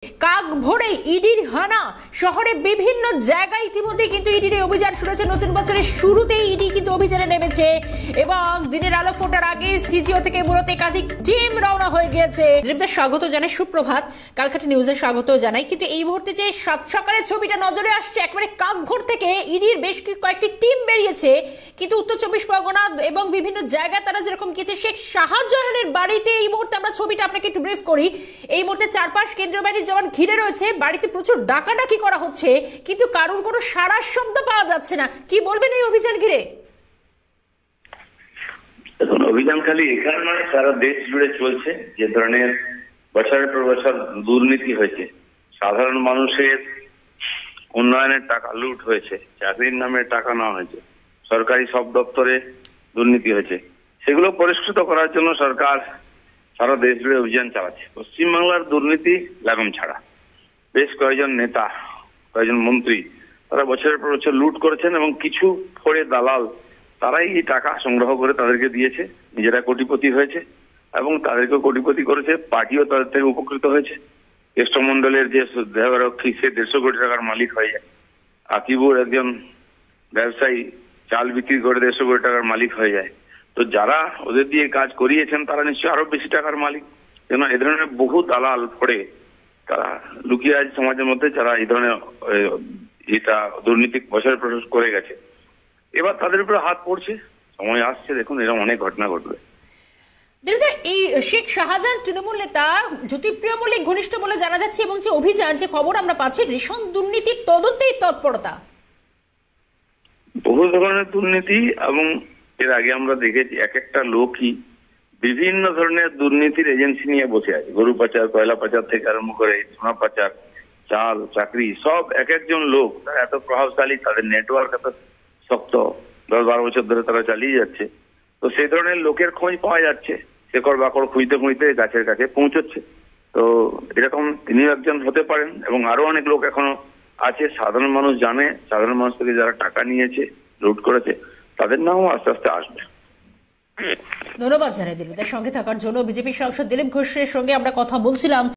কাক ভোরে ইডির হানা শহরে বিভিন্ন জায়গায় ইতিমধ্যে কিন্তু ইডির অভিযান শুরু হয়েছে। নতুন বছরের শুরুতেই ইডি কিন্তু অভিযানে নেমেছে এবং দিনের আলো ফোটার আগে সিজিও থেকে মূলত একাধিক টিম রওনা হয়ে গিয়েছে। স্বাগত জানাই, সুপ্রভাত, কালকাটা নিউজে স্বাগত জানাই। কিন্তু এই মুহূর্তে যে সাত সকালের ছবিটা নজরে আসছে, একেবারে কাকভোর থেকে ইডির বেশ কয়েকটি টিম বেরিয়েছে। কিন্তু উত্তর চব্বিশ পরগনা এবং বিভিন্ন জায়গায় তারা যেরকম গিয়েছে, শেখ শাহজাহানের বাড়িতে এই মুহূর্তে আমরা ছবিটা আপনাকে একটু ব্রিফ করি। এই মুহূর্তে চারপাশ কেন্দ্রীয় বাহিনীর জওয়ান ঘিরে রয়েছে, বাড়িতে প্রচুর ডাকাডাকি করা হচ্ছে, কিন্তু কারোর কোনো সাড়ার শব্দ পাওয়া যাচ্ছে না। কি বলবেন এই অভিযান ঘিরে? এখন অভিযান খালি এখানে নয়, সারা দেশ জুড়ে চলছে। যে ধরনের বছরের পর বছর দুর্নীতি হয়েছে, সাধারণ মানুষের উন্নয়নের টাকা লুট হয়েছে, চাকরির নামে টাকা নেওয়া হয়েছে, সরকারি সব দপ্তরে দুর্নীতি হয়েছে, সেগুলো পরিষ্কৃত করার জন্য সরকার সারা দেশ জুড়ে অভিযান চালাচ্ছে। পশ্চিমবাংলার দুর্নীতি লাগাম ছাড়া। বেশ কয়েকজন নেতা, কয়েকজন মন্ত্রী তারা বছরের পর বছর লুট করেছেন এবং কিছু ফড়ে দালাল তারাই এই টাকা সংগ্রহ করে তাদেরকে দিয়েছে, নিজেরা কোটিপতি হয়েছে এবং তাদেরকে কোটিপতি করেছে। পার্টিও তাদের থেকে উপকৃত হয়েছে। কেষ্টমন্ডলের যে দেহরক্ষী, সে 150 কোটি টাকার মালিক হয়ে যায়। আকিবুর একজন ব্যবসায়ী, চাল বিক্রি করে 150 কোটি টাকার মালিক হয়ে যায়। তো যারা ওদের দিয়ে কাজ করিয়েছেন তারা নিশ্চয়ই আরো বেশি টাকার মালিক। কেন এ ধরনের বহু দালাল ফড়ে তারা লুকিয়ে আছে সমাজের মধ্যে, যারা এই ধরনের এটা দুর্নীতি বছরের পর করে গেছে। এবার তাদের উপরে হাত পড়ছে, সময় আসছে, দেখুন এরকম অনেক ঘটনা ঘটবে। এই শেখ শাহজাহান তৃণমূল নেতা জ্যোতিপ্রিয় মল্লিক ঘনিষ্ঠ বলে জানা যাচ্ছে এবং যে অভিযান, যে খবর আমরা পাচ্ছি, রেশন দুর্নীতির তদন্তেই তৎপরতা। বহু ধরনের দুর্নীতি এবং এর আগে আমরা দেখেছি এক একটা লোকই বিভিন্ন ধরনের দুর্নীতির এজেন্সি নিয়ে বসে আছে। গরু পাচার, কয়লা পাচার থেকে আরম্ভ করে সোনা পাচার, চাল, চাকরি, সব এক একজন লোক। তারা এত প্রভাবশালী, তাদের নেটওয়ার্ক এত শক্ত, 10-12 বছর ধরে তারা চালিয়ে যাচ্ছে। তো সেই ধরনের লোকের খোঁজ পাওয়া যাচ্ছে, শেকড় বাকড় খুঁজতে খুঁজতে গাছের কাছে পৌঁছচ্ছে। তো এরকম তিনি একজন হতে পারেন এবং আরো অনেক লোক এখনো আছে। সাধারণ মানুষ জানে, সাধারণ মানুষ থেকে যারা টাকা নিয়েছে, লুট করেছে, তাদের নামও আস্তে আস্তে আসবে। ধন্যবাদ জানাই দিলীপদের সঙ্গে থাকার জন্য। বিজেপি সাংসদ দিলীপ ঘোষের সঙ্গে আমরা কথা বলছিলাম।